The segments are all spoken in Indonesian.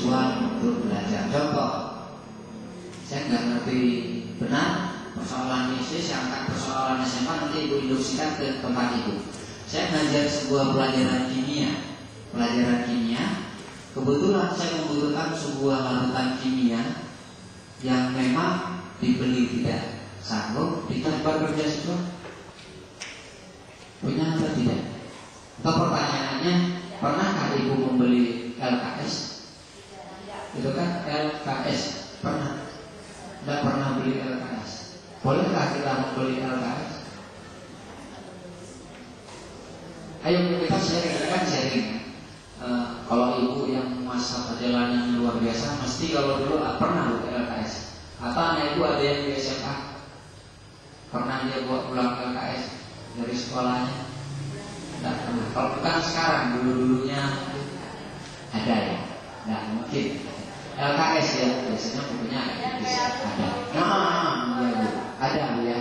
siswa untuk belajar. Contoh, saya nggak ngerti benar persoalan bisnis, saya angkat persoalan SMA, nanti ibu induksikan ke tempat ibu. Saya ngajar sebuah pelajaran kimia, kebetulan saya membutuhkan sebuah larutan kimia yang memang dibeli tidak sanggup, ditempel kerja siswa punya atau tidak? Atau pertanyaannya, pernahkah ibu membeli LKS? Itu kan LKS, pernah? Tidak pernah beli LKS. Bolehkah kita membeli LKS? Ayo kita sharing. Kalau ibu yang masa perjalanan luar biasa, mesti kalau dulu pernah beli LKS. Atau anak ibu ada yang di SMA, pernah dia buat pulang LKS dari sekolahnya? Tidak pernah. Kalau bukan sekarang, dulu-dulunya ada ya? Tidak mungkin. LKS ya, biasanya bukunya bisa ada. Ada Bu ya.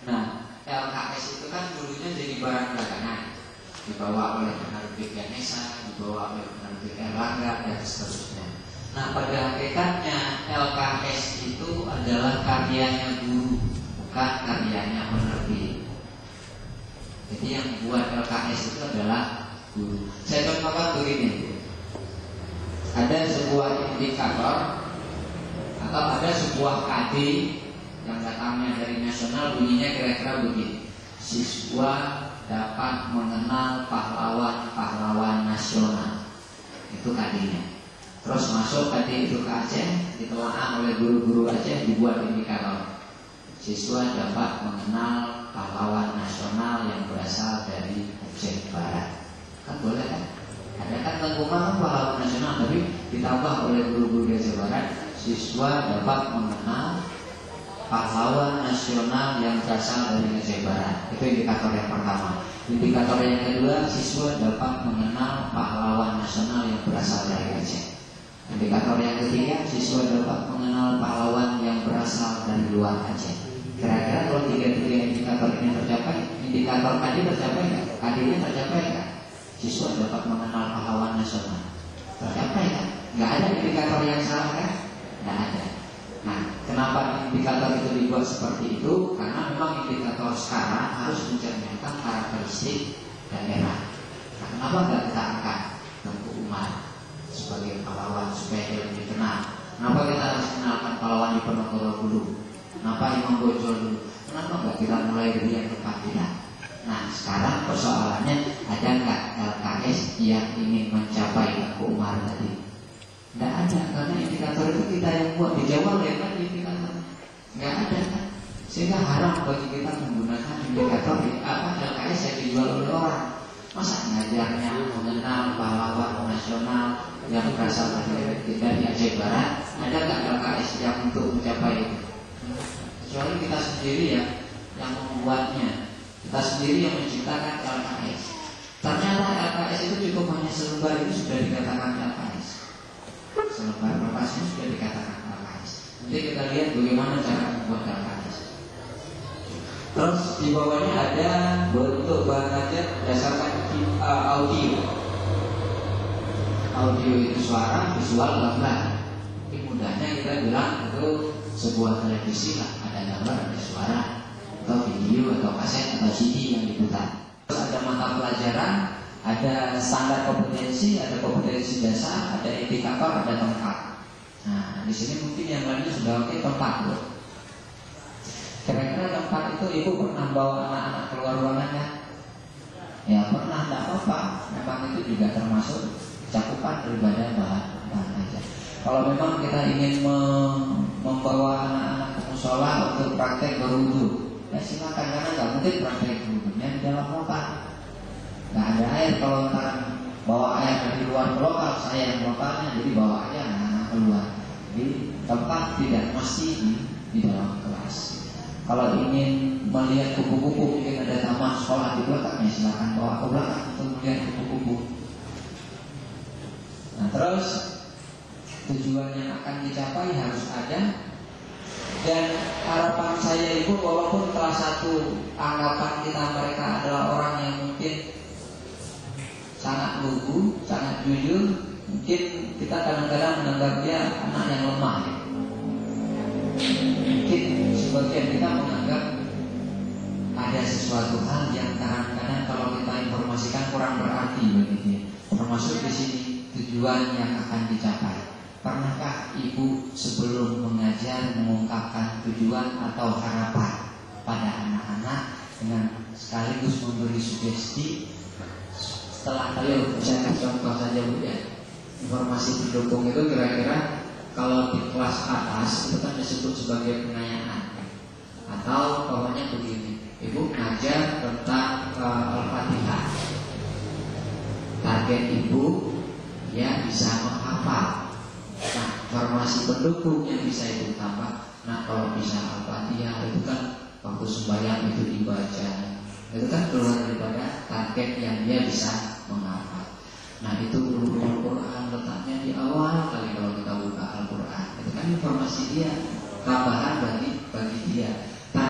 Nah, LKS itu kan dulunya jadi barang dagangan, dibawa oleh penerbit Ganesha, dibawa oleh penerbit Erlangga dan seterusnya. Nah, pada hakikatnya LKS itu adalah karyanya guru, bukan karyanya penerbit. Jadi yang buat LKS itu adalah guru. Saya contohkan begini. Ada sebuah indikator atau ada sebuah KD yang datangnya dari nasional, bunyinya kira-kira begini: siswa dapat mengenal pahlawan-pahlawan nasional. Itu KD-nya. Terus masuk KD itu ke Aceh, ditelaah oleh guru-guru Aceh, dibuat indikator: siswa dapat mengenal pahlawan nasional yang berasal dari Aceh Barat. Kan boleh kan? Ada kan tengkungan pahlawan nasional, tapi ditambah oleh guru-guru di Aceh Barat, siswa dapat mengenal pahlawan nasional yang berasal dari Aceh Barat. Itu indikator yang pertama. Indikator yang kedua, siswa dapat mengenal pahlawan nasional yang berasal dari Aceh. Indikator yang ketiga, siswa dapat mengenal pahlawan yang berasal dari luar Aceh. Kira-kira kalau tiga-tiga indikator ini tercapai, indikator KD tercapai nggak? KD-nya tercapai nggak? Siswa dapat mengenal pahlawan nasional. Tercapai kan? Nggak ada indikator yang salah kan? Nggak ada. Nah, kenapa indikator itu dibuat seperti itu? Karena memang indikator sekarang harus mencerminkan karakteristik daerah. Nah, kenapa nggak kita angkat Tengku Umar sebagai pahlawan supaya dia lebih dikenal? Kenapa kita harus kenalkan pahlawan di Penogoro dulu? Kenapa Imam Bonjol dulu? Kenapa nggak kita mulai dari yang tepat tidak? Nah, sekarang persoalannya, ada nggak LKS yang ingin mencapai Tengku Umar tadi? Tidak ada, karena indikator itu kita yang buat. Di Jawa lihat kan indikator nggak ada kan, sehingga haram bagi kita menggunakan indikator LKS yang dijual oleh orang. Masa ngajarnya mengenal pahlawan nasional yang berasal dari Aceh Barat? Ada nggak LKS yang untuk mencapai itu? Kecuali kita sendiri ya yang membuatnya, kita sendiri yang menciptakan LKS. Ternyata LKS itu cukup hanya selembar, itu sudah dikatakan LKS. Selembar kertasnya sudah dikatakan LKS. Nanti kita lihat bagaimana cara membuat LKS. Terus di bawahnya ada bentuk bahan ajar berdasarkan audio. Audio itu suara, visual gambar. Ini mudahnya kita bilang itu sebuah televisi lah, ada gambar, ada suara, atau video, atau kaset, atau CD yang diputar. Terus ada mata pelajaran, ada standar kompetensi, ada kompetensi dasar, ada indikator, ada tempat. Nah, di sini mungkin yang lainnya sudah oke, tempat loh. Kira-kira tempat itu ibu pernah bawa anak-anak keluar ruangan kan? Ya pernah, tidak apa-apa. Memang itu juga termasuk cakupan daripada bahan ajar. Kalau memang kita ingin membawa anak-anak ke musola untuk praktek berwudu, ya silakan, karena nggak mungkin praktek berwudunya di dalam lokal. Nggak ada air. Kalau ntar bawa air dari luar lokal, saya yang lokalnya, jadi bawa aja anak-anak keluar. Jadi tempat tidak mesti di dalam kelas. Kalau ingin melihat kupu-kupu, mungkin ada taman sekolah di belakang, ya silakan bawa ke belakang untuk melihat kupu-kupu. Nah, terus tujuan yang akan dicapai harus ada. Dan harapan saya itu, walaupun salah satu anggapan kita mereka adalah orang yang mungkin sangat lugu, sangat jujur, Mungkin kita kadang-kadang menganggap dia anak yang lemah ya. Mungkin sebagian kita menganggap ada sesuatu hal yang kadang-kadang kalau kita informasikan kurang berarti bagi dia. Termasuk di sini tujuan yang akan dicapai. Pernahkah ibu sebelum mengajar mengungkapkan tujuan atau harapan pada anak-anak dengan sekaligus memberi sugesti? Setelah kalian saya contoh saja Bu ya, informasi pendukung itu kira-kira kalau di kelas atas itu kan disebut sebagai pengayaan. Atau pokoknya begini, ibu ngajar tentang Al-Fatihah. Target ibu ya bisa menghafal. Nah, informasi pendukung yang bisa itu tambah. Nah, kalau bisa Al-Fatihah itu kan waktu sembahyang itu dibaca. Itu kan keluar daripada target yang dia bisa menghafal. Nah, itu ulumul Quran letaknya di awal kali kalau kita buka Al-Quran. Itu kan informasi dia tambahan